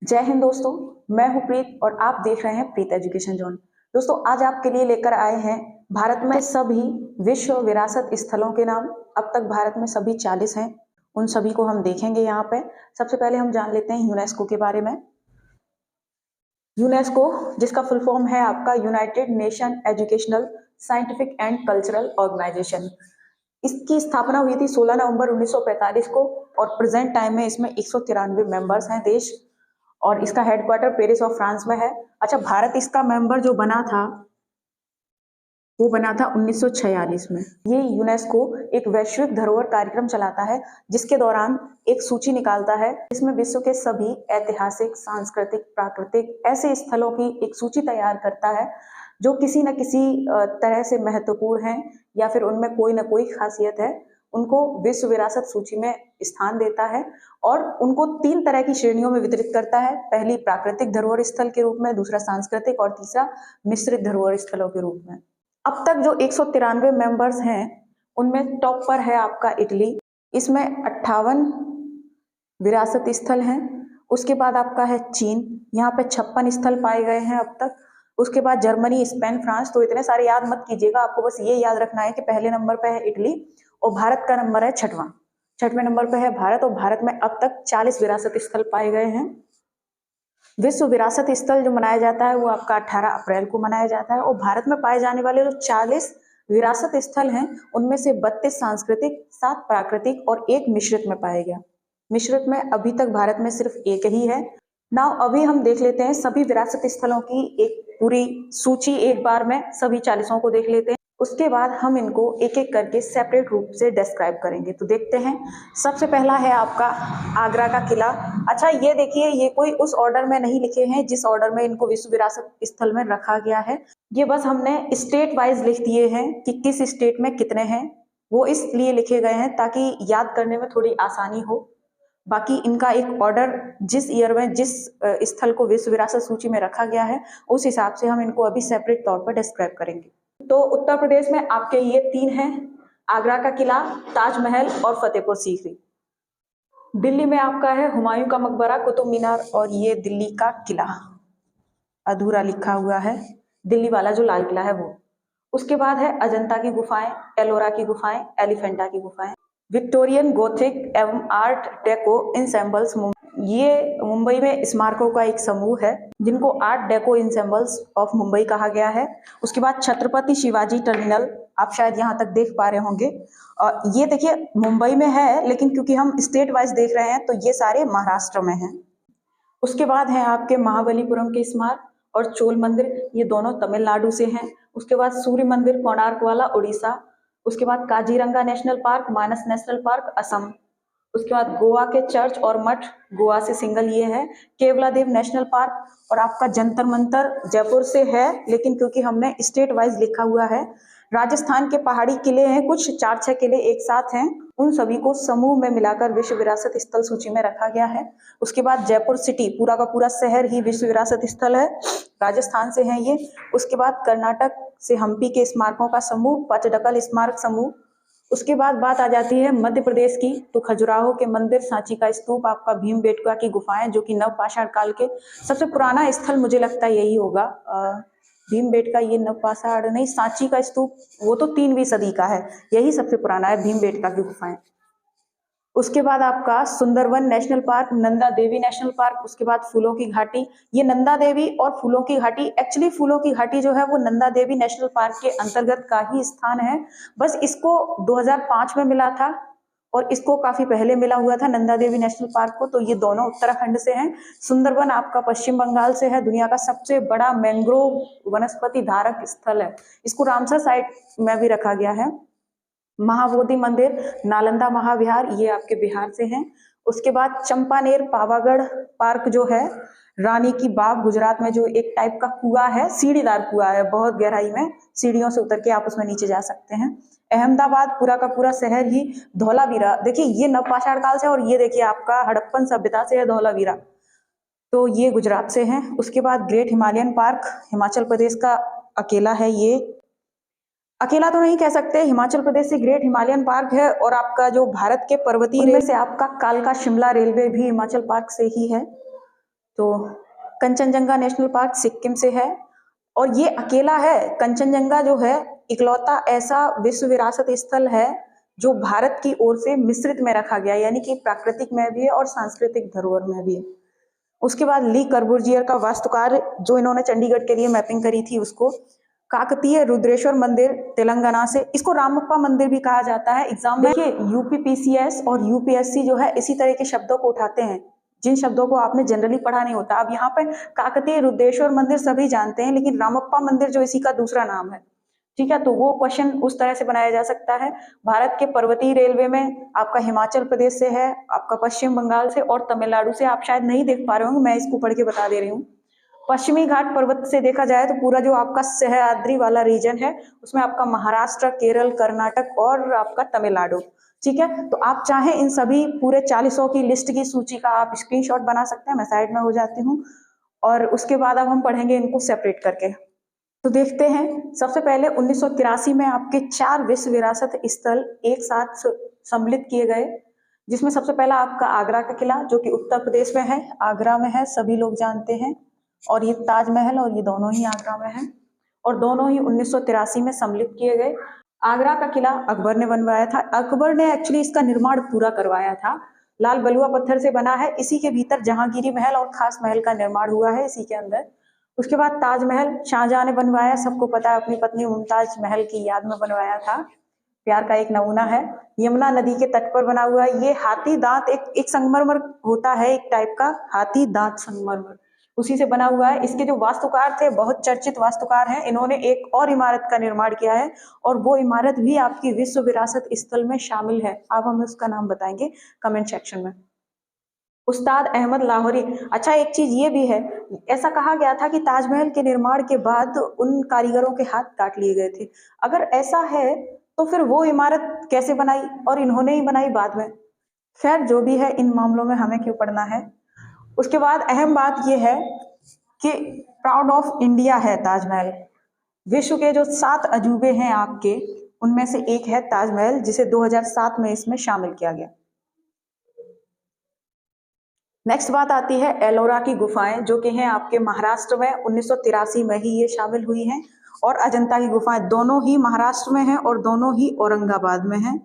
जय हिंद दोस्तों। मैं हूं प्रीत और आप देख रहे हैं प्रीत एजुकेशन जोन। दोस्तों, आज आपके लिए लेकर आए हैं भारत में सभी विश्व विरासत स्थलों के नाम। अब तक भारत में सभी 40 हैं, उन सभी को हम देखेंगे यहाँ पे। सबसे पहले हम जान लेते हैं यूनेस्को के बारे में। यूनेस्को, जिसका फुल फॉर्म है आपका united nation educational scientific and cultural organisation. इसकी स्थापना हुई थी 16 नवंबर 1945 को और प्रेजेंट टाइम में इसमें 193 मेंबर्स हैं देश, और इसका हेडक्वार्टर पेरिस और फ्रांस में है। अच्छा, भारत इसका मेंबर जो बना था वो बना था 1946 में। ये यूनेस्को एक वैश्विक धरोहर कार्यक्रम चलाता है, जिसके दौरान एक सूची निकालता है जिसमें विश्व के सभी ऐतिहासिक, सांस्कृतिक, प्राकृतिक ऐसे स्थलों की एक सूची तैयार करता है जो किसी न किसी तरह से महत्वपूर्ण हैं या फिर उनमें कोई ना कोई खासियत है। उनको विश्व विरासत सूची में स्थान देता है और उनको 3 तरह की श्रेणियों में वितरित करता है। पहली प्राकृतिक धरोहर स्थल के रूप में, दूसरा सांस्कृतिक और तीसरा मिश्रित धरोहर स्थलों के रूप में। अब तक जो 193 मेंबर्स हैं उनमें टॉप पर है आपका इटली। इसमें 58 विरासत स्थल हैं। उसके बाद आपका है चीन, यहाँ पे 56 स्थल पाए गए हैं अब तक। उसके बाद जर्मनी, स्पेन, फ्रांस। तो इतने सारे याद मत कीजिएगा, आपको बस ये याद रखना है कि पहले नंबर पे है इटली और भारत का नंबर है 6वें नंबर पे है भारत, और भारत में अब तक 40 विरासत स्थल पाए गए हैं। विश्व विरासत स्थल जो मनाया जाता है वो आपका 18 अप्रैल को मनाया जाता है, और भारत में पाए जाने वाले जो 40 विरासत स्थल हैं उनमें से 32 सांस्कृतिक, 7 प्राकृतिक और 1 मिश्रित में पाया गया। मिश्रित में अभी तक भारत में सिर्फ एक ही है। नाउ अभी हम देख लेते हैं सभी विरासत स्थलों की एक पूरी सूची, एक बार में सभी 40 को देख लेते हैं। उसके बाद हम इनको एक एक करके सेपरेट रूप से डिस्क्राइब करेंगे। तो देखते हैं। सबसे पहला है आपका आगरा का किला। अच्छा, ये देखिए, ये कोई उस ऑर्डर में नहीं लिखे हैं जिस ऑर्डर में इनको विश्व विरासत स्थल में रखा गया है। ये बस हमने स्टेट वाइज लिख दिए हैं कि किस स्टेट में कितने हैं। वो इसलिए लिखे गए हैं ताकि याद करने में थोड़ी आसानी हो। बाकी इनका एक ऑर्डर, जिस ईयर में जिस स्थल को विश्व विरासत सूची में रखा गया है उस हिसाब से हम इनको अभी सेपरेट तौर पर डिस्क्राइब करेंगे। तो उत्तर प्रदेश में आपके ये 3 हैं, आगरा का किला, ताजमहल और फतेहपुर सीकरी। दिल्ली में आपका है हुमायूं का मकबरा, कुतुब मीनार और ये दिल्ली का किला। अधूरा लिखा हुआ है, दिल्ली वाला जो लाल किला है वो। उसके बाद है अजंता की गुफाएं, एलोरा की गुफाएं, एलिफेंटा की गुफाएं। विक्टोरियन, गोथिक एवं आर्ट डेको इंसेम्बल्स। ये मुंबई में स्मारकों का एक समूह है जिनको आर्ट डेको इंसेम्बल्स ऑफ मुंबई कहा गया है। उसके बाद छत्रपति शिवाजी टर्मिनल, आप शायद यहाँ तक देख पा रहे होंगे। ये देखिए मुंबई में है, लेकिन क्योंकि हम स्टेट वाइज देख रहे हैं तो ये सारे महाराष्ट्र में हैं। उसके बाद है आपके महाबलीपुरम के स्मारक और चोल मंदिर, ये दोनों तमिलनाडु से हैं। उसके बाद सूर्य मंदिर कोणार्क वाला उड़ीसा। उसके बाद काजीरंगा नेशनल पार्क, मानस नेशनल पार्क असम। उसके बाद गोवा के चर्च और मठ, गोवा से सिंगल ये है। केवलादेव नेशनल पार्क, और आपका जंतर मंतर जयपुर से है, लेकिन क्योंकि हमने स्टेट वाइज लिखा हुआ है। राजस्थान के पहाड़ी किले हैं कुछ, 4-6 किले एक साथ हैं, उन सभी को समूह में मिलाकर विश्व विरासत स्थल सूची में रखा गया है। उसके बाद जयपुर सिटी, पूरा का पूरा शहर ही विश्व विरासत स्थल है, राजस्थान से है ये। उसके बाद कर्नाटक से हम्पी के स्मारकों का समूह, पचडकल स्मारक समूह। उसके बाद बात आ जाती है मध्य प्रदेश की, तो खजुराहो के मंदिर, सांची का स्तूप, आपका भीमबेटका की गुफाएं जो कि नवपाषाण काल के सबसे पुराना स्थल मुझे लगता है यही होगा। भीमबेटका, ये नवपाषाण नहीं, सांची का स्तूप वो तो 3वीं सदी का है, यही सबसे पुराना है भीमबेटका की गुफाएं। उसके बाद आपका Sundarban national park, Nanda Devi national park. उसके बाद फूलों की घाटी, ये नंदा देवी और फूलों की घाटी, एक्चुअली फूलों की घाटी जो है वो नंदा देवी नेशनल पार्क के अंतर्गत का ही स्थान है, बस इसको 2005 में मिला था और इसको काफी पहले मिला हुआ था नंदा देवी नेशनल पार्क को। तो ये दोनों उत्तराखंड से हैं। सुंदरवन आपका पश्चिम बंगाल से है, दुनिया का सबसे बड़ा मैंग्रोव वनस्पति धारक स्थल है, इसको रामसर साइट में भी रखा गया है। महाबोधि मंदिर, नालंदा महाविहार, ये आपके बिहार से हैं। उसके बाद चंपानेर पावागढ़ पार्क जो है, रानी की बाग गुजरात में, जो एक टाइप का कुआं है, सीढ़ीदार कुआं है, बहुत गहराई में, सीढ़ियों से उतर के आप उसमें नीचे जा सकते हैं। अहमदाबाद, पूरा का पूरा शहर ही। धौलावीरा, देखिए ये नवपाषाण काल से, और ये देखिए आपका हड़प्पन सभ्यता से है धौलावीरा, तो ये गुजरात से है। उसके बाद great Himalayan park, Himachal Pradesh का अकेला है, ये अकेला तो नहीं कह सकते, हिमाचल प्रदेश से ग्रेट हिमालयन पार्क है। और आपका जो भारत के पर्वतीय में से आपका कालका शिमला रेलवे भी हिमाचल पार्क से ही है। तो कंचनजंगा नेशनल पार्क सिक्किम से है और ये अकेला है। कंचनजंगा जो है इकलौता ऐसा विश्व विरासत स्थल है जो भारत की ओर से मिश्रित में रखा गया, यानी कि प्राकृतिक में भी है और सांस्कृतिक धरोहर में भी है। उसके बाद ली कर्बूजियर का वास्तुकार जो इन्होंने चंडीगढ़ के लिए मैपिंग करी थी, उसको काकतीय रुद्रेश्वर मंदिर तेलंगाना से, इसको रामप्पा मंदिर भी कहा जाता है। एग्जाम में देखिए यूपीपीसीएस और यूपीएससी जो है इसी तरह के शब्दों को उठाते हैं जिन शब्दों को आपने जनरली पढ़ा नहीं होता। अब यहाँ पे काकतीय रुद्रेश्वर मंदिर सभी जानते हैं, लेकिन रामप्पा मंदिर जो इसी का दूसरा नाम है, ठीक है। तो वो क्वेश्चन उस तरह से बनाया जा सकता है। भारत के पर्वतीय रेलवे में आपका हिमाचल प्रदेश से है, आपका पश्चिम बंगाल से और तमिलनाडु से। आप शायद नहीं देख पा रहे होंगे, मैं इसको पढ़ के बता दे रही हूँ। पश्चिमी घाट पर्वत से देखा जाए तो पूरा जो आपका सह्याद्री वाला रीजन है उसमें आपका महाराष्ट्र, केरल, कर्नाटक और आपका तमिलनाडु, ठीक है। तो आप चाहें इन सभी पूरे 40 की लिस्ट की सूची का आप स्क्रीनशॉट बना सकते हैं। मैं साइड में हो जाती हूँ और उसके बाद अब हम पढ़ेंगे इनको सेपरेट करके। तो देखते हैं, सबसे पहले 1983 में आपके 4 विश्व विरासत स्थल एक साथ सम्मिलित किए गए, जिसमें सबसे पहला आपका आगरा का किला जो कि उत्तर प्रदेश में है, आगरा में है, सभी लोग जानते हैं। और ये ताजमहल, और ये दोनों ही आगरा में है और दोनों ही 1983 में सम्मिलित किए गए। आगरा का किला अकबर ने बनवाया था। अकबर ने एक्चुअली इसका निर्माण पूरा करवाया था। लाल बलुआ पत्थर से बना है। इसी के भीतर जहांगीरी महल और खास महल का निर्माण हुआ है इसी के अंदर। उसके बाद ताजमहल शाहजहां ने बनवाया, सबको पता है, अपनी पत्नी मुमताज महल की याद में बनवाया था। प्यार का एक नमूना है। यमुना नदी के तट पर बना हुआ है। ये हाथी दांत एक संगमरमर होता है, एक टाइप का हाथी दांत संगमरमर, उसी से बना हुआ है। इसके जो वास्तुकार थे, बहुत चर्चित वास्तुकार हैं, इन्होंने एक और इमारत का निर्माण किया है और वो इमारत भी आपकी विश्व विरासत स्थल में शामिल है। आप हमें उसका नाम बताएंगे कमेंट सेक्शन में। उस्ताद अहमद लाहौरी। अच्छा, एक चीज ये भी है, ऐसा कहा गया था कि ताजमहल के निर्माण के बाद उन कारीगरों के हाथ काट लिए गए थे। अगर ऐसा है तो फिर वो इमारत कैसे बनाई और इन्होंने ही बनाई बाद में। खैर जो भी है, इन मामलों में हमें क्यों पढ़ना है। उसके बाद अहम बात यह है कि प्राउड ऑफ इंडिया है ताजमहल। विश्व के जो 7 अजूबे हैं आपके, उनमें से एक है ताजमहल, जिसे 2007 में इसमें शामिल किया गया। नेक्स्ट बात आती है एलोरा की गुफाएं, जो कि हैं आपके महाराष्ट्र में। 1983 में ही ये शामिल हुई हैं। और अजंता की गुफाएं, दोनों ही महाराष्ट्र में हैं और दोनों ही औरंगाबाद में हैं।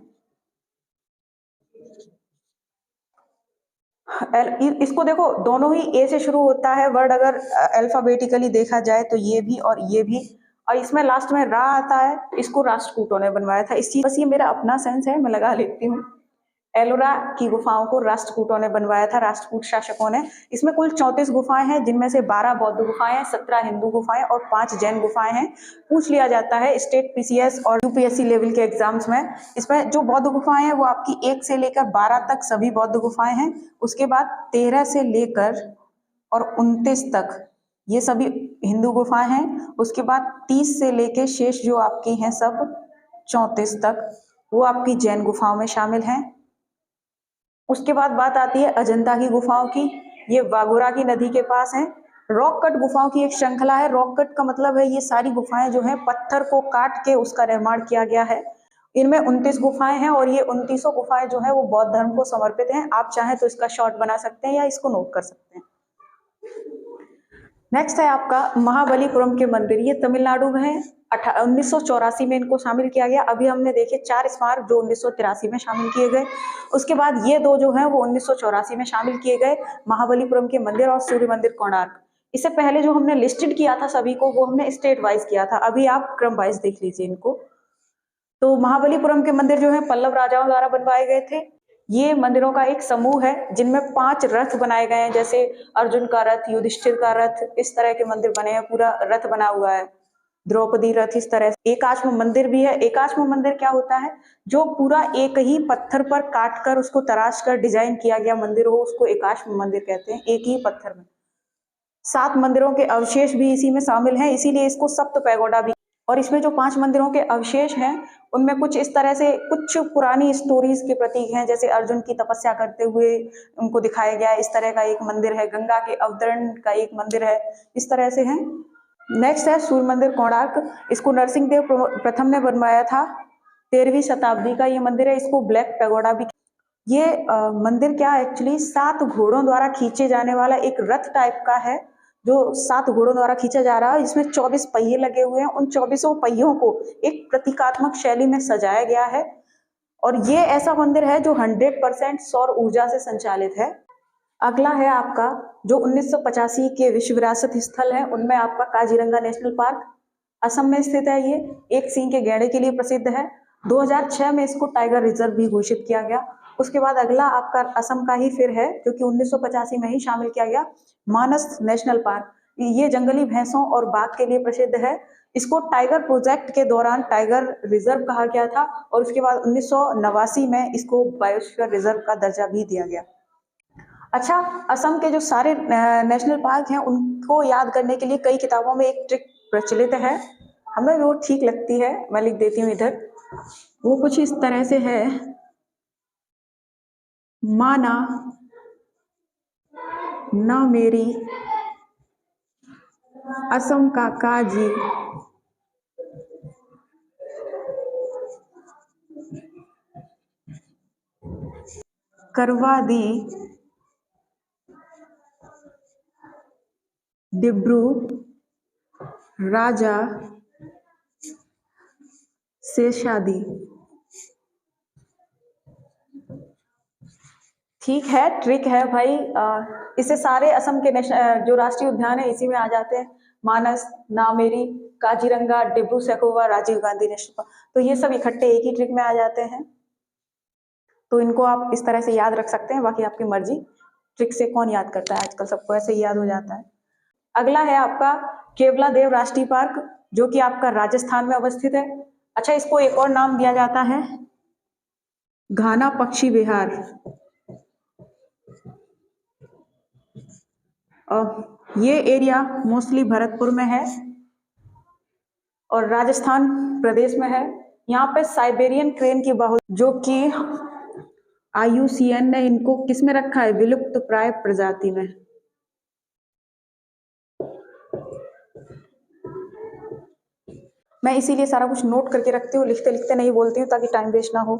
इसको देखो, दोनों ही ए से शुरू होता है वर्ड, अगर अल्फाबेटिकली देखा जाए तो ये भी और ये भी, और इसमें लास्ट में रा आता है। इसको राष्ट्रकूटों ने बनवाया था। इस चीज, बस ये मेरा अपना सेंस है, मैं लगा लेती हूँ। एलोरा की गुफाओं को राष्ट्रकूटों ने बनवाया था, राष्ट्रकूट शासकों ने। इसमें कुल 34 गुफाएं हैं, जिनमें से 12 बौद्ध गुफाएं हैं, 17 हिंदू गुफाएं और 5 जैन गुफाएं हैं। पूछ लिया जाता है स्टेट पीसीएस और यूपीएससी लेवल के एग्जाम्स में। इसमें जो बौद्ध गुफाएं हैं वो आपकी 1 से लेकर 12 तक सभी बौद्ध गुफाएं हैं। उसके बाद 13 से लेकर और 29 तक ये सभी हिंदू गुफाएं हैं। उसके बाद 30 से लेकर शेष जो आपकी हैं सब 34 तक, वो आपकी जैन गुफाओं में शामिल हैं। उसके बाद बात आती है अजंता की गुफाओं की। ये वागोरा की नदी के पास है। रॉक कट गुफाओं की एक श्रृंखला है। रॉक कट का मतलब है ये सारी गुफाएं जो है पत्थर को काट के उसका निर्माण किया गया है। इनमें 29 गुफाएं हैं और ये 29 गुफाएं जो है वो बौद्ध धर्म को समर्पित हैं। आप चाहें तो इसका शॉर्ट बना सकते हैं या इसको नोट कर सकते हैं। नेक्स्ट है आपका महाबलीपुरम के मंदिर। ये तमिलनाडु में है। 1984 में इनको शामिल किया गया। अभी हमने देखे 4 स्मारक जो 1983 में शामिल किए गए। उसके बाद ये 2 जो हैं वो 1984 में शामिल किए गए, महाबलीपुरम के मंदिर और सूर्य मंदिर कोणार्क। इससे पहले जो हमने लिस्टेड किया था सभी को, वो हमने स्टेट वाइज किया था। अभी आप क्रम वाइज देख लीजिए इनको। तो महाबलीपुरम के मंदिर जो है पल्लव राजाओं द्वारा बनवाए गए थे। ये मंदिरों का एक समूह है जिनमें 5 रथ बनाए गए हैं, जैसे अर्जुन का रथ, युधिष्ठिर का रथ, इस तरह के मंदिर बने हैं। पूरा रथ बना हुआ है, द्रौपदी रथ, इस तरह से। एकाश्म मंदिर भी है। एकाश्म मंदिर क्या होता है? जो पूरा एक ही पत्थर पर काट कर उसको तराश कर डिजाइन किया गया मंदिर हो, उसको एकाश्म मंदिर कहते हैं। एक ही पत्थर में 7 मंदिरों के अवशेष भी इसी में शामिल हैं, इसीलिए इसको सप्त पैगोडा भी। और इसमें जो 5 मंदिरों के अवशेष हैं उनमें कुछ इस तरह से कुछ पुरानी स्टोरीज के प्रतीक हैं, जैसे अर्जुन की तपस्या करते हुए उनको दिखाया गया, इस तरह का एक मंदिर है। गंगा के अवतरण का एक मंदिर है, इस तरह से है। नेक्स्ट है सूर्य मंदिर कोणार्क। इसको नरसिंह देव प्रथम ने बनवाया था। 13वीं शताब्दी का ये मंदिर है। इसको ब्लैक पैगोडा भी। ये मंदिर क्या एक्चुअली 7 घोड़ों द्वारा खींचे जाने वाला एक रथ टाइप का है, जो 7 घोड़ों द्वारा खींचा जा रहा है, जिसमें 24 पहिए लगे हुए हैं। उन 24 पहियों को एक प्रतीकात्मक शैली में सजाया गया है और ये ऐसा मंदिर है जो 100% सौर ऊर्जा से संचालित है। अगला है आपका जो 1985 के विश्व विरासत स्थल है, उनमें आपका काजीरंगा नेशनल पार्क असम में स्थित है। ये एक सींग के गैंडे के लिए प्रसिद्ध है। 2006 में इसको टाइगर रिजर्व भी घोषित किया गया। उसके बाद अगला आपका असम का ही फिर है, जो कि 1985 में ही शामिल किया गया, मानस नेशनल पार्क। ये जंगली भैंसों और बाघ के लिए प्रसिद्ध है। इसको टाइगर प्रोजेक्ट के दौरान टाइगर रिजर्व कहा गया था और उसके बाद 1989 में इसको बायोस्फीयर रिजर्व का दर्जा भी दिया गया। अच्छा, असम के जो सारे नेशनल पार्क हैं उनको याद करने के लिए कई किताबों में एक ट्रिक प्रचलित है, हमें वो ठीक लगती है, मैं लिख देती हूँ इधर। वो कुछ इस तरह से है, माना ना मेरी असम का काजी करवा दी डिब्रू राजा से शादी। ठीक है, ट्रिक है भाई। इससे सारे असम के जो राष्ट्रीय उद्यान है इसी में आ जाते हैं, मानस, नामेरी, काजीरंगा, डिब्रू सैखोवा, राजीव गांधी नेशनल पार्क, तो ये सब इकट्ठे एक ही ट्रिक में आ जाते हैं। तो इनको आप इस तरह से याद रख सकते हैं, बाकी आपकी मर्जी। ट्रिक से कौन याद करता है, आजकल सबको ऐसे ही याद हो जाता है। अगला है आपका केवला देव राष्ट्रीय पार्क, जो कि आपका राजस्थान में अवस्थित है। अच्छा, इसको एक और नाम दिया जाता है, घाना पक्षी विहार। और ये एरिया मोस्टली भरतपुर में है और राजस्थान प्रदेश में है। यहाँ पे साइबेरियन क्रेन की बहुत, जो कि IUCN ने इनको किस में रखा है, विलुप्त प्राय प्रजाति में। मैं इसीलिए सारा कुछ नोट करके रखती हूँ, लिखते लिखते नहीं बोलती हूँ ताकि टाइम वेस्ट ना हो।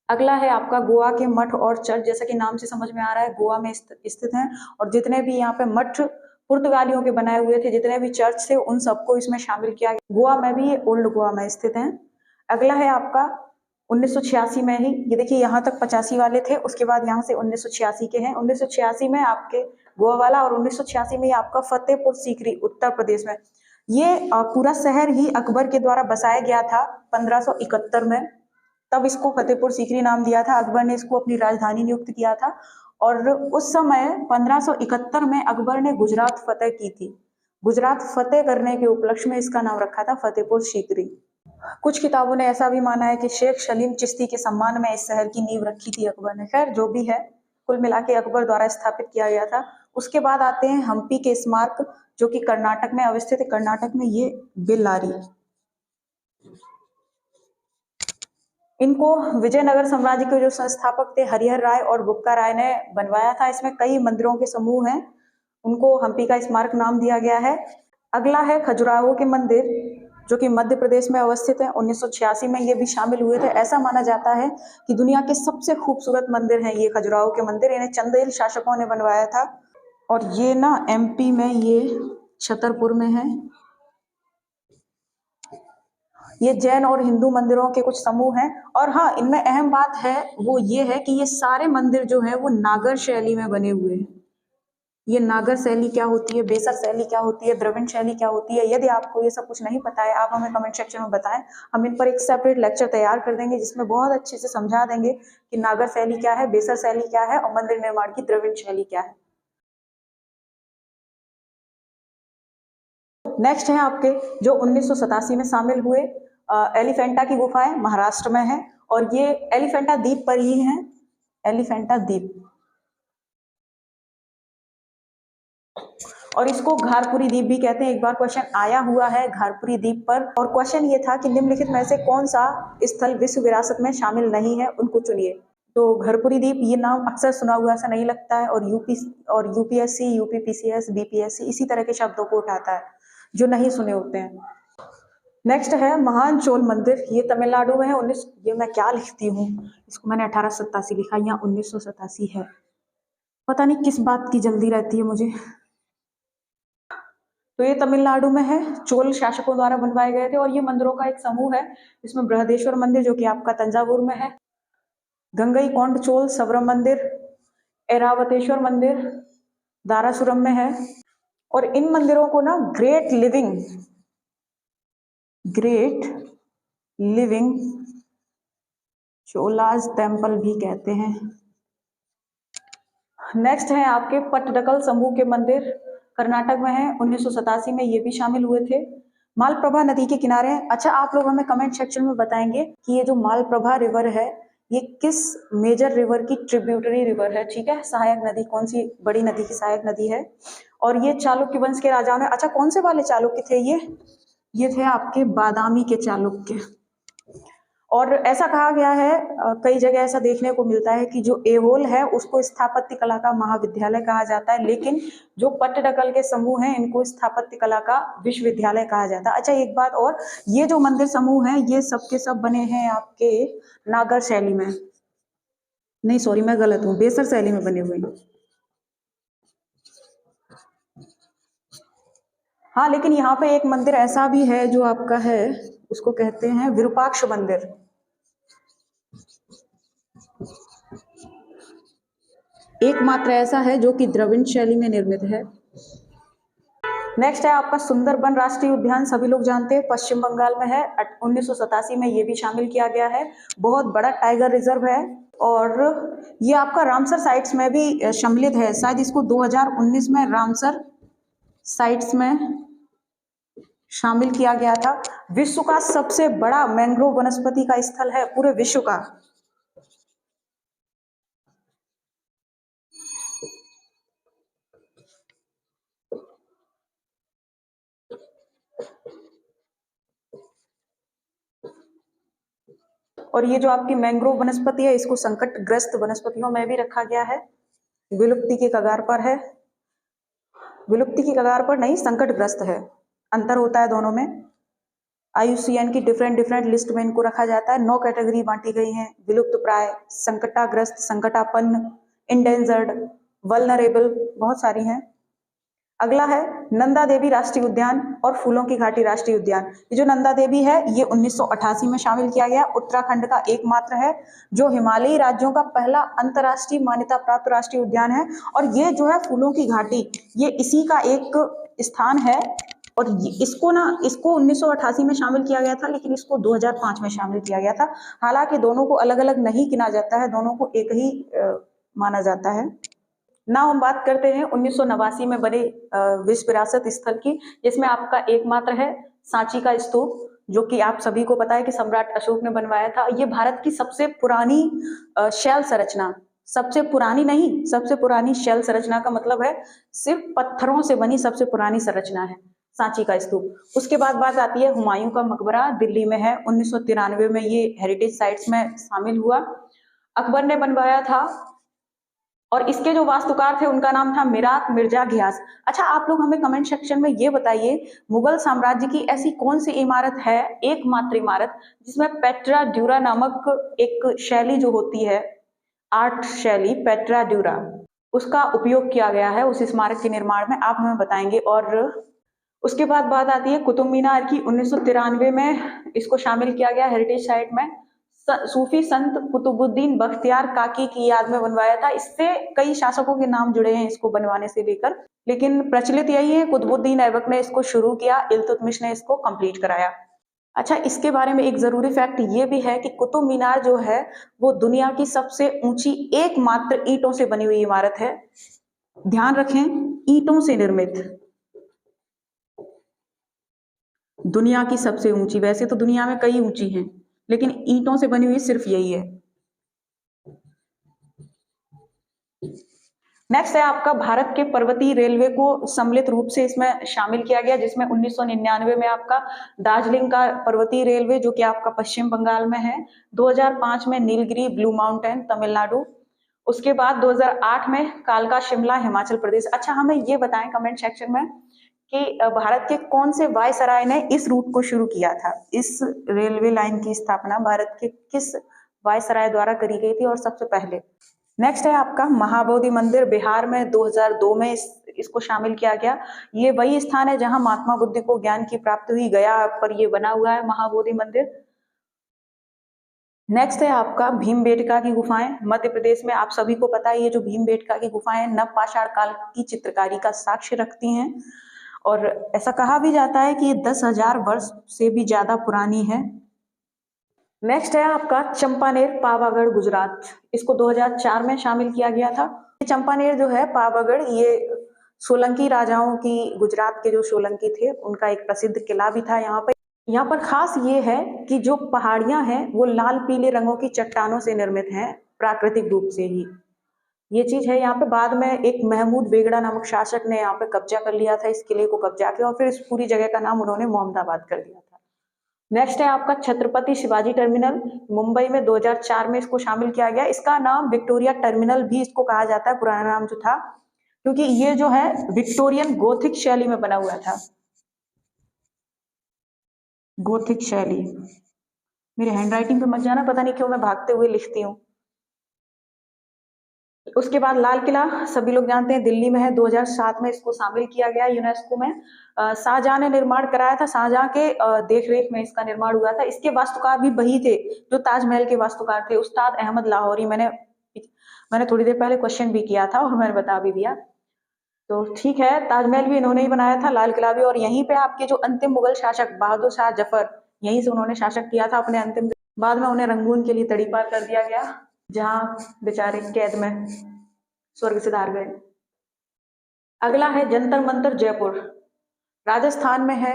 अगला है आपका गोवा के मठ और चर्च, जैसा कि नाम से समझ में आ रहा है गोवा में स्थित हैं और जितने भी यहाँ पे मठ पुर्तगालियों के बनाए हुए थे, जितने भी चर्च थे, उन सबको इसमें शामिल किया गया। गोवा में भी ये ओल्ड गोवा में स्थित हैं। अगला है आपका 1986 में ही, ये देखिए यहाँ तक 85 वाले थे, उसके बाद यहाँ से 1986 के हैं। 1986 में आपके गोवा वाला और 1986 में आपका फतेहपुर सीकरी उत्तर प्रदेश में। ये पूरा शहर ही अकबर के द्वारा बसाया गया था 1571 में, तब इसको फतेहपुर सीकरी नाम दिया था। अकबर ने इसको अपनी राजधानी नियुक्त किया था और उस समय 1571 में अकबर ने गुजरात फतेह की थी। गुजरात फतेह करने के उपलक्ष्य में इसका नाम रखा था फतेहपुर सीकरी। कुछ किताबों ने ऐसा भी माना है कि शेख सलीम चिश्ती के सम्मान में इस शहर की नींव रखी थी अकबर ने। खैर जो भी है, कुल मिला के अकबर द्वारा स्थापित किया गया था। उसके बाद आते हैं हम्पी के स्मारक, जो कि कर्नाटक में अवस्थित है। कर्नाटक में ये बेल्लारी, इनको विजयनगर साम्राज्य के जो संस्थापक थे हरिहर राय और बुक्का राय ने बनवाया था। इसमें कई मंदिरों के समूह हैं, उनको हम्पी का स्मारक नाम दिया गया है। अगला है खजुराहो के मंदिर, जो कि मध्य प्रदेश में अवस्थित है। 1986 में ये भी शामिल हुए थे। ऐसा माना जाता है कि दुनिया के सबसे खूबसूरत मंदिर हैं ये खजुराहो के मंदिर। इन्हें चंदेल शासकों ने बनवाया था और ये ना MP में, ये छतरपुर में है। ये जैन और हिंदू मंदिरों के कुछ समूह हैं। और हाँ, इनमें अहम बात है वो ये है कि ये सारे मंदिर जो है वो नागर शैली में बने हुए हैं। ये नागर शैली क्या होती है, बेसर शैली क्या होती है, द्रविड़ शैली क्या होती है, यदि आपको ये सब कुछ नहीं पता है, आप हमें कमेंट सेक्शन में बताएं। हम इन पर एक सेपरेट लेक्चर तैयार कर देंगे जिसमें बहुत अच्छे से समझा देंगे कि नागर शैली क्या है, बेसर शैली क्या है और मंदिर निर्माण की द्रविड़ शैली क्या है। नेक्स्ट है आपके जो 1987 में शामिल हुए एलिफेंटा की गुफाएं, महाराष्ट्र में है और ये एलिफेंटा द्वीप पर ही है। एलिफेंटा द्वीप, और इसको घारपुरी द्वीप भी कहते हैं। एक बार क्वेश्चन आया हुआ है घारपुरी द्वीप पर, और क्वेश्चन ये था कि निम्नलिखित में से कौन सा स्थल विश्व विरासत में शामिल नहीं है, उनको चुनिए। तो घारपुरी द्वीप, ये नाम अक्सर सुना हुआ सा नहीं लगता है और UPSC, UPPCS, BPSC इसी तरह के शब्दों को उठाता है जो नहीं सुने होते हैं। नेक्स्ट है महान चोल मंदिर, ये तमिलनाडु में है। ये मैं क्या लिखती हूँ, इसको मैंने 1887 लिखा, यहाँ 1987 है। पता नहीं किस बात की जल्दी रहती है मुझे। तो ये तमिलनाडु में है, चोल शासकों द्वारा बनवाए गए थे और ये मंदिरों का एक समूह है। इसमें बृहदेश्वर मंदिर जो कि आपका तंजावुर में है, गंगई कोंड चोल सबरम मंदिर, ऐरावतेश्वर मंदिर दारासुरम में है। और इन मंदिरों को ना ग्रेट लिविंग चोलाज टेम्पल भी कहते हैं। नेक्स्ट है आपके पट्टडकल समूह के मंदिर, कर्नाटक में है, 1987 में ये भी शामिल हुए थे। मालप्रभा नदी के किनारे हैं। अच्छा, आप लोग हमें कमेंट सेक्शन में बताएंगे कि ये जो मालप्रभा रिवर है ये किस मेजर रिवर की ट्रिब्यूटरी रिवर है, ठीक है, सहायक नदी, कौन सी बड़ी नदी की सहायक नदी है। और ये चालुक्य वंश के राजाओं ने, अच्छा कौन से वाले चालुक्य थे ये थे आपके बादामी के चालुक्य। और ऐसा कहा गया है, कई जगह ऐसा देखने को मिलता है कि जो एहोल है उसको स्थापत्य कला का महाविद्यालय कहा जाता है, लेकिन जो पट्टडकल के समूह हैं इनको स्थापत्य कला का विश्वविद्यालय कहा जाता है। अच्छा, एक बात और, ये जो मंदिर समूह हैं ये सब के सब बने हैं आपके नागर शैली में, नहीं सॉरी मैं गलत हूँ, बेसर शैली में बने हुए हैं। हाँ, लेकिन यहाँ पे एक मंदिर ऐसा भी है जो आपका है, उसको कहते हैं विरूपाक्ष मंदिर। एकमात्र ऐसा है जो कि द्रविड़ शैली में निर्मित है। नेक्स्ट है आपका सुंदरबन राष्ट्रीय उद्यान, सभी लोग जानते हैं, पश्चिम बंगाल में है, 1987 में ये भी शामिल किया गया है। बहुत बड़ा टाइगर रिजर्व है और ये आपका रामसर साइट्स में भी सम्मिलित है। शायद इसको 2019 में रामसर साइट्स में शामिल किया गया था। विश्व का सबसे बड़ा मैंग्रोव वनस्पति का स्थल है पूरे विश्व का। और ये जो आपकी मैंग्रोव वनस्पति है इसको संकटग्रस्त वनस्पतियों में भी रखा गया है, विलुप्ति के कगार पर है, विलुप्ति की कगार पर नहीं, संकटग्रस्त है, अंतर होता है दोनों में। IUCN की डिफरेंट लिस्ट में इनको रखा जाता है। 9 कैटेगरी बांटी गई हैं, विलुप्त प्राय, संकटाग्रस्त, संकटापन्न, इंडेंजर्ड, वल्नरेबल, बहुत सारी हैं। अगला है नंदा देवी राष्ट्रीय उद्यान और फूलों की घाटी राष्ट्रीय उद्यान। ये जो नंदा देवी है ये 1988 में शामिल किया गया, उत्तराखंड का एकमात्र है जो हिमालयी राज्यों का पहला अंतर्राष्ट्रीय मान्यता प्राप्त राष्ट्रीय उद्यान है। और ये जो है फूलों की घाटी, ये इसी का एक स्थान है। और इसको 1988 में शामिल किया गया था, लेकिन इसको 2005 में शामिल किया गया था। हालांकि दोनों को अलग अलग नहीं गिना जाता है, दोनों को एक ही माना जाता है। ना हम बात करते हैं 1989 में बने विश्व विरासत स्थल की, जिसमें आपका एकमात्र है सांची का स्तूप, जो कि आप सभी को पता है कि सम्राट अशोक ने बनवाया था। ये भारत की सबसे पुरानी शैल संरचना, सबसे पुरानी नहीं, सबसे पुरानी शैल संरचना का मतलब है सिर्फ पत्थरों से बनी सबसे पुरानी संरचना है सांची का स्तूप। उसके बाद बात आती है हुमायूं का मकबरा, दिल्ली में है, 1993 में ये हेरिटेज साइट्स में शामिल हुआ, अकबर ने बनवाया था। और इसके जो वास्तुकार थे उनका नाम था मिरात मिर्जा घियास। अच्छा, आप लोग हमें कमेंट सेक्शन में ये बताइए, मुगल साम्राज्य की ऐसी कौन सी इमारत है, एकमात्र इमारत, जिसमें पेट्रा ड्यूरा नामक एक शैली जो होती है, आर्ट शैली पेट्रा ड्यूरा, उसका उपयोग किया गया है उस स्मारक के निर्माण में, आप हमें बताएंगे। और उसके बाद बात आती है कुतुब मीनार की, 1993 में इसको शामिल किया गया हेरिटेज साइट में। सूफी संत कुतुबुद्दीन बख्तियार काकी की याद में बनवाया था। इससे कई शासकों के नाम जुड़े हैं इसको बनवाने से लेकर, लेकिन प्रचलित यही है, कुतुबुद्दीन ऐबक ने इसको शुरू किया, इल्तुतमिश ने इसको कंप्लीट कराया। अच्छा, इसके बारे में एक जरूरी फैक्ट ये भी है कि कुतुब मीनार जो है वो दुनिया की सबसे ऊंची एकमात्र ईंटों से बनी हुई इमारत है। ध्यान रखें, ईंटों से निर्मित, दुनिया की सबसे ऊंची। वैसे तो दुनिया में कई ऊंची हैं, लेकिन ईंटों से बनी हुई सिर्फ यही है। नेक्स्ट है आपका भारत के पर्वतीय रेलवे को सम्मिलित रूप से इसमें शामिल किया गया, जिसमें 1999 में आपका दार्जिलिंग का पर्वतीय रेलवे जो कि आपका पश्चिम बंगाल में है, 2005 में नीलगिरी ब्लू माउंटेन तमिलनाडु, उसके बाद 2008 में कालका शिमला हिमाचल प्रदेश। अच्छा, हमें ये बताएं कमेंट सेक्शन में कि भारत के कौन से वायसराय ने इस रूट को शुरू किया था। इस रेलवे लाइन की स्थापना भारत के किस वायसराय द्वारा करी गई थी और सबसे पहले। नेक्स्ट है आपका महाबोधि मंदिर, बिहार में 2002 में इसको शामिल किया गया। ये वही स्थान है जहां महात्मा बुद्ध को ज्ञान की प्राप्ति हुई, गया पर ये बना हुआ है महाबोधि मंदिर। नेक्स्ट है आपका भीमबेटका की गुफाएं, मध्य प्रदेश में। आप सभी को पता है ये जो भीमबेटका की गुफाएं नवपाषाण काल की चित्रकारी का साक्ष्य रखती हैं और ऐसा कहा भी जाता है कि ये 10,000 वर्ष से भी ज्यादा पुरानी है। नेक्स्ट है आपका चंपानेर, पावागढ़, गुजरात। इसको 2004 में शामिल किया गया था। चंपानेर जो है, पावागढ़, ये सोलंकी राजाओं की, गुजरात के जो सोलंकी थे उनका एक प्रसिद्ध किला भी था यहाँ पे। यहाँ पर खास ये है कि जो पहाड़ियां हैं वो लाल पीले रंगों की चट्टानों से निर्मित हैं, प्राकृतिक रूप से ही। ये चीज है यहाँ पे। बाद में एक महमूद बेगड़ा नामक शासक ने यहाँ पे कब्जा कर लिया था, इस किले को कब्जा किया और फिर इस पूरी जगह का नाम उन्होंने मोहम्मदाबाद कर दिया था। नेक्स्ट है आपका छत्रपति शिवाजी टर्मिनल, मुंबई में 2004 में इसको शामिल किया गया। इसका नाम विक्टोरिया टर्मिनल भी इसको कहा जाता है, पुराना नाम जो था, क्योंकि ये जो है विक्टोरियन गोथिक शैली में बना हुआ था। गोथिक शैली, मेरे हैंडराइटिंग पे मत जाना, पता नहीं क्यों मैं भागते हुए लिखती हूँ। उसके बाद लाल किला सभी लोग जानते हैं, दिल्ली में है। 2007 में इसको शामिल किया गया यूनेस्को में। शाहजहां ने निर्माण कराया था, शाहजहां के देखरेख में इसका निर्माण हुआ था। इसके वास्तुकार भी वही थे जो ताजमहल के वास्तुकार थे, उस्ताद अहमद लाहौरी। मैंने थोड़ी देर पहले क्वेश्चन भी किया था और मैंने बता भी दिया, तो ठीक है। ताजमहल भी इन्होंने ही बनाया था, लाल किला भी। और यहीं पे आपके जो अंतिम मुगल शासक बहादुर शाह जफर, यहीं से उन्होंने शासक किया था अपने अंतिम। बाद में उन्हें रंगून के लिए तड़ीपार कर दिया गया, जहां बेचारे कैद में स्वर्ग सिधार गए। अगला है जंतर मंतर, जयपुर, राजस्थान में है।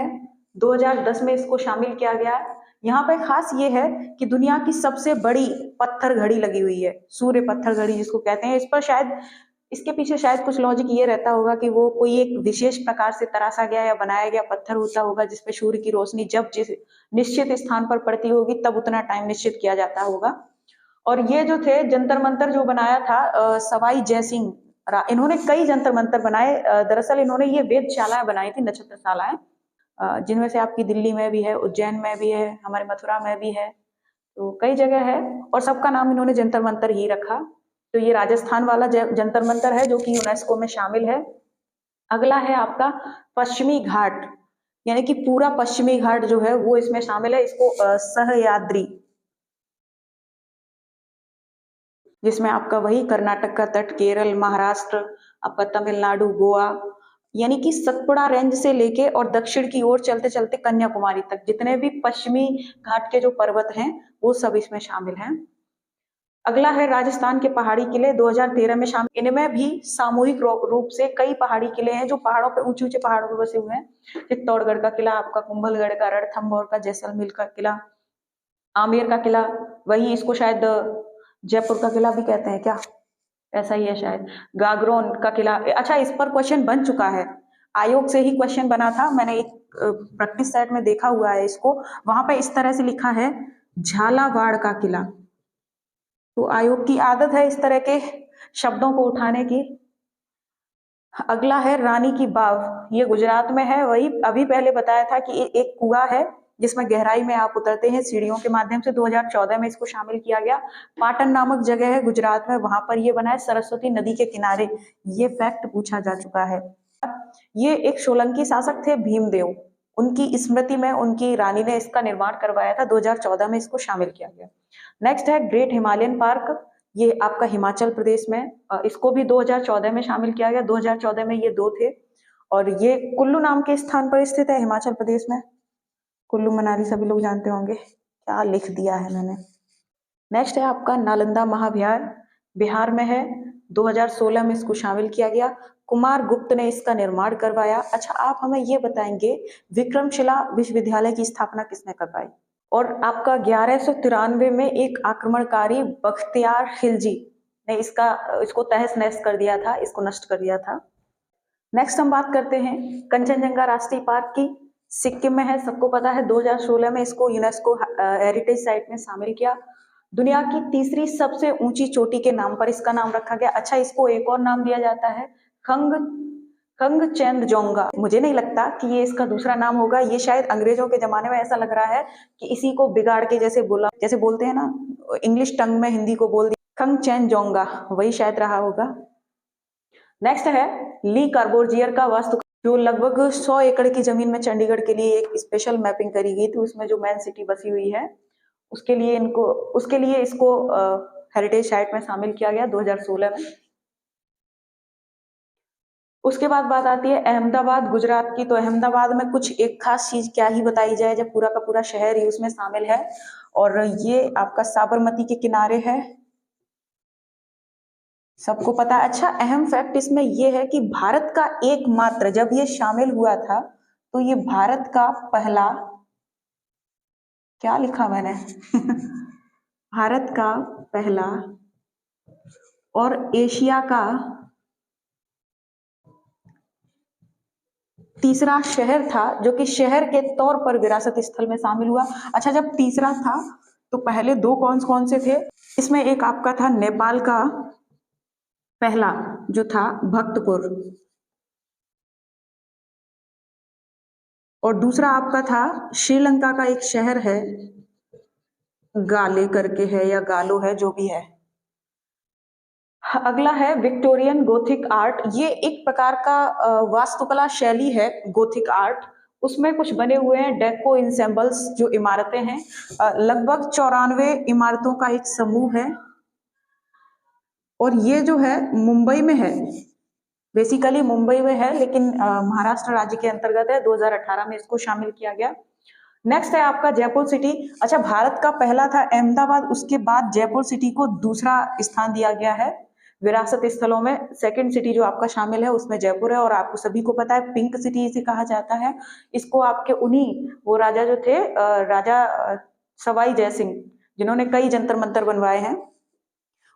2010 में इसको शामिल किया गया। यहाँ पे खास ये है कि दुनिया की सबसे बड़ी पत्थर घड़ी लगी हुई है, सूर्य पत्थर घड़ी जिसको कहते हैं। इस पर शायद, इसके पीछे शायद कुछ लॉजिक ये रहता होगा कि वो कोई एक विशेष प्रकार से तराशा गया या बनाया गया पत्थर होता होगा, जिसपे सूर्य की रोशनी जब जिस निश्चित स्थान पर पड़ती होगी तब उतना टाइम निश्चित किया जाता होगा। और ये जो थे जंतर मंतर जो बनाया था सवाई जयसिंह, इन्होंने कई जंतर मंतर बनाए। दरअसल इन्होंने ये वेदशालाएं बनाई थी, नक्षत्रशालाएं, जिनमें से आपकी दिल्ली में भी है, उज्जैन में भी है, हमारे मथुरा में भी है, तो कई जगह है और सबका नाम इन्होंने जंतर मंतर ही रखा। तो ये राजस्थान वाला जंतर मंतर है जो कि यूनेस्को में शामिल है। अगला है आपका पश्चिमी घाट, यानी कि पूरा पश्चिमी घाट जो है वो इसमें शामिल है। इसको सहयाद्री, जिसमें आपका वही कर्नाटक का तट, केरल, महाराष्ट्र, आपका तमिलनाडु, गोवा, यानी कि सतपुड़ा रेंज से लेके और दक्षिण की ओर चलते चलते कन्याकुमारी तक जितने भी पश्चिमी घाट के जो पर्वत हैं वो सब इसमें शामिल हैं। अगला है राजस्थान के पहाड़ी किले, 2013 में शामिल। इनमें भी सामूहिक रूप से कई पहाड़ी किले हैं जो पहाड़ों पे, ऊंचे ऊंचे पहाड़ों पे बसे हुए हैं। चित्तौड़गढ़ का किला, आपका कुंभलगढ़ का, रणथंभौर का, जैसलमेर का किला, आमेर का किला, वही इसको शायद जयपुर का किला भी कहते हैं क्या, ऐसा ही है शायद। गागरोन का किला। अच्छा, इस पर क्वेश्चन बन चुका है, आयोग से ही क्वेश्चन बना था, मैंने एक प्रैक्टिस सेट में देखा हुआ है इसको। वहां पे इस तरह से लिखा है, झालावाड़ का किला। तो आयोग की आदत है इस तरह के शब्दों को उठाने की। अगला है रानी की बाव, ये गुजरात में है। वही अभी पहले बताया था कि एक कुआं है जिसमें गहराई में आप उतरते हैं सीढ़ियों के माध्यम से। 2014 में इसको शामिल किया गया। पाटन नामक जगह है गुजरात में, वहां पर ये बना है सरस्वती नदी के किनारे। ये फैक्ट पूछा जा चुका है। ये एक सोलंकी शासक थे भीमदेव, उनकी स्मृति में उनकी रानी ने इसका निर्माण करवाया था। 2014 में इसको शामिल किया गया। नेक्स्ट है ग्रेट हिमालयन पार्क, ये आपका हिमाचल प्रदेश में, इसको भी 2014 में शामिल किया गया। 2014 में ये दो थे और ये कुल्लू नाम के स्थान पर स्थित है हिमाचल प्रदेश में। कुल्लू मनाली सभी लोग जानते होंगे, क्या लिख दिया है मैंने। नेक्स्ट है आपका नालंदा महाविहार, बिहार में है। 2016 में इसको शामिल किया गया। कुमार गुप्त ने इसका निर्माण करवाया। अच्छा, आप हमें ये बताएंगे विक्रमशिला विश्वविद्यालय की स्थापना किसने करवाई? और आपका 1193 में एक आक्रमणकारी बख्तियार खिलजी ने इसको तहस नहस कर दिया था, इसको नष्ट कर दिया था। नेक्स्ट हम बात करते हैं कंचनजंगा राष्ट्रीय पार्क की, सिक्किम में है, सबको पता है। 2016 में इसको यूनेस्को हेरिटेज साइट में शामिल किया। दुनिया की तीसरी सबसे ऊंची चोटी के नाम पर इसका नाम रखा गया। अच्छा, इसको एक और नाम दिया जाता है, कंगचेनजोंगा, मुझे नहीं लगता कि ये इसका दूसरा नाम होगा, ये शायद अंग्रेजों के जमाने में ऐसा लग रहा है कि इसी को बिगाड़ के जैसे बोला, जैसे बोलते हैं ना इंग्लिश टंग में हिंदी को बोल दिया, कंगचेनजोंगा, वही शायद रहा होगा। नेक्स्ट है ली कार्बोजियर का वास्तु, जो लगभग 100 एकड़ की जमीन में चंडीगढ़ के लिए एक स्पेशल मैपिंग करी गई थी, उसमें जो मेन सिटी बसी हुई है उसके लिए इसको हेरिटेज साइट में शामिल किया गया 2016 में। उसके बाद बात आती है अहमदाबाद गुजरात की। तो अहमदाबाद में कुछ एक खास चीज क्या ही बताई जाए जब पूरा का पूरा शहर ही उसमें शामिल है, और ये आपका साबरमती के किनारे है, सबको पता है। अच्छा, अहम फैक्ट इसमें यह है कि भारत का एकमात्र, जब ये शामिल हुआ था तो ये भारत का पहला, क्या लिखा मैंने भारत का पहला और एशिया का तीसरा शहर था जो कि शहर के तौर पर विरासत स्थल में शामिल हुआ। अच्छा, जब तीसरा था तो पहले दो कौन कौन से थे? इसमें एक आपका था नेपाल का पहला जो था भक्तपुर, और दूसरा आपका था श्रीलंका का एक शहर है गाले करके है या गालो है, जो भी है। अगला है विक्टोरियन गोथिक आर्ट। ये एक प्रकार का वास्तुकला शैली है गोथिक आर्ट। उसमें कुछ बने हुए हैं डेको इंसेम्बल्स, जो इमारतें हैं, लगभग 94 इमारतों का एक समूह है, और ये जो है मुंबई में है, बेसिकली मुंबई में है, लेकिन महाराष्ट्र राज्य के अंतर्गत है। 2018 में इसको शामिल किया गया। नेक्स्ट है आपका जयपुर सिटी। अच्छा, भारत का पहला था अहमदाबाद, उसके बाद जयपुर सिटी को दूसरा स्थान दिया गया है विरासत स्थलों में। सेकंड सिटी जो आपका शामिल है उसमें जयपुर है, और आपको सभी को पता है पिंक सिटी इसे कहा जाता है। इसको आपके उन्हीं वो राजा जो थे राजा सवाई जयसिंह, जिन्होंने कई जंतर मंतर बनवाए हैं,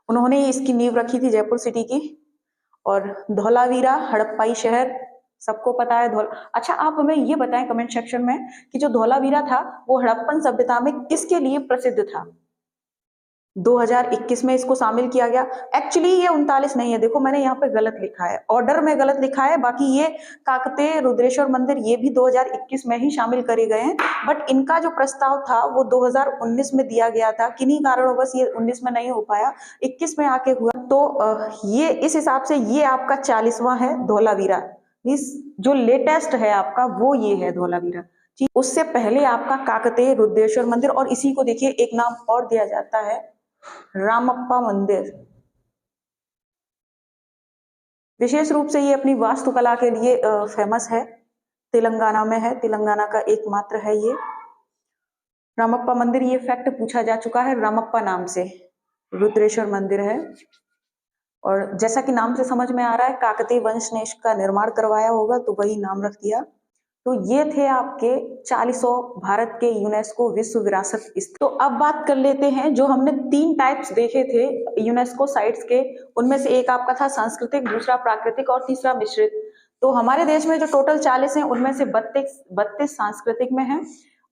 उन्होंने इसकी नींव रखी थी जयपुर सिटी की। और धौलावीरा हड़प्पाई शहर, सबको पता है अच्छा, आप हमें ये बताएं कमेंट सेक्शन में कि जो धौलावीरा था वो हड़प्पन सभ्यता में किसके लिए प्रसिद्ध था? 2021 में इसको शामिल किया गया। एक्चुअली ये 39 नहीं है, देखो मैंने यहाँ पे गलत लिखा है, ऑर्डर में गलत लिखा है। बाकी ये काकतीय रुद्रेश्वर मंदिर ये भी 2021 में ही शामिल करे गए हैं, बट इनका जो प्रस्ताव था वो 2019 में दिया गया था। किन्हीं कारणों ये 19 में नहीं हो पाया, 21 में आके हुआ। तो ये इस हिसाब से ये आपका 40वां है धौलावीरा। इस जो लेटेस्ट है आपका वो ये है धौलावीरा। उससे पहले आपका काकतीय रुद्रेश्वर मंदिर, और इसी को देखिए एक नाम और दिया जाता है रामप्पा मंदिर। विशेष रूप से ये अपनी वास्तुकला के लिए फेमस है, तेलंगाना में है, तेलंगाना का एकमात्र है ये रामप्पा मंदिर। ये फैक्ट पूछा जा चुका है, रामप्पा नाम से रुद्रेश्वर मंदिर है, और जैसा कि नाम से समझ में आ रहा है काकतीय वंश ने इसका निर्माण करवाया होगा, तो वही नाम रख दिया। तो ये थे आपके 40 भारत के यूनेस्को विश्व विरासत स्थल। तो अब बात कर लेते हैं, जो हमने 3 टाइप्स देखे थे यूनेस्को साइट्स के, उनमें से एक आपका था सांस्कृतिक, दूसरा प्राकृतिक और तीसरा मिश्रित। तो हमारे देश में जो टोटल 40 हैं उनमें से 32 सांस्कृतिक में है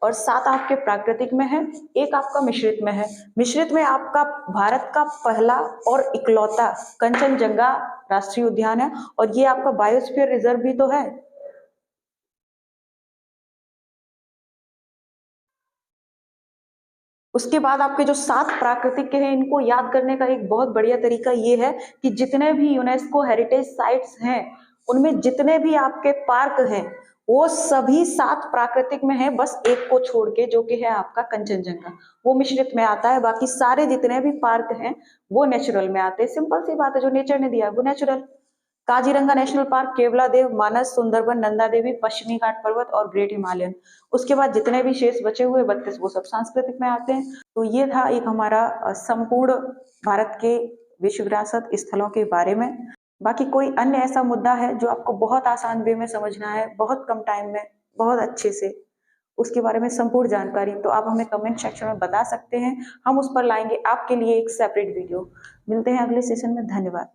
और 7 आपके प्राकृतिक में है, एक आपका मिश्रित में है। मिश्रित में आपका भारत का पहला और इकलौता कंचनजंगा राष्ट्रीय उद्यान है, और ये आपका बायोस्फीयर रिजर्व भी तो है। उसके बाद आपके जो 7 प्राकृतिक के हैं, इनको याद करने का एक बहुत बढ़िया तरीका ये है कि जितने भी यूनेस्को हेरिटेज साइट्स हैं उनमें जितने भी आपके पार्क हैं वो सभी 7 प्राकृतिक में है, बस एक को छोड़ के, जो कि है आपका कंचनजंगा, वो मिश्रित में आता है। बाकी सारे जितने भी पार्क हैं वो नेचुरल में आते हैं। सिंपल सी बात है, जो नेचर ने दिया है वो नेचुरल। काजीरंगा नेशनल पार्क, केवला देव, मानस, सुंदरबन, नंदा देवी, पश्चिमी घाट पर्वत और ग्रेट हिमालयन। उसके बाद जितने भी शेष बचे हुए 32 वो सब सांस्कृतिक में आते हैं। तो ये था एक हमारा संपूर्ण भारत के विश्व विरासत स्थलों के बारे में। बाकी कोई अन्य ऐसा मुद्दा है जो आपको बहुत आसान वे में समझना है, बहुत कम टाइम में, बहुत अच्छे से, उसके बारे में संपूर्ण जानकारी, तो आप हमें कमेंट सेक्शन में बता सकते हैं। हम उस पर लाएंगे आपके लिए एक सेपरेट वीडियो। मिलते हैं अगले सेशन में। धन्यवाद।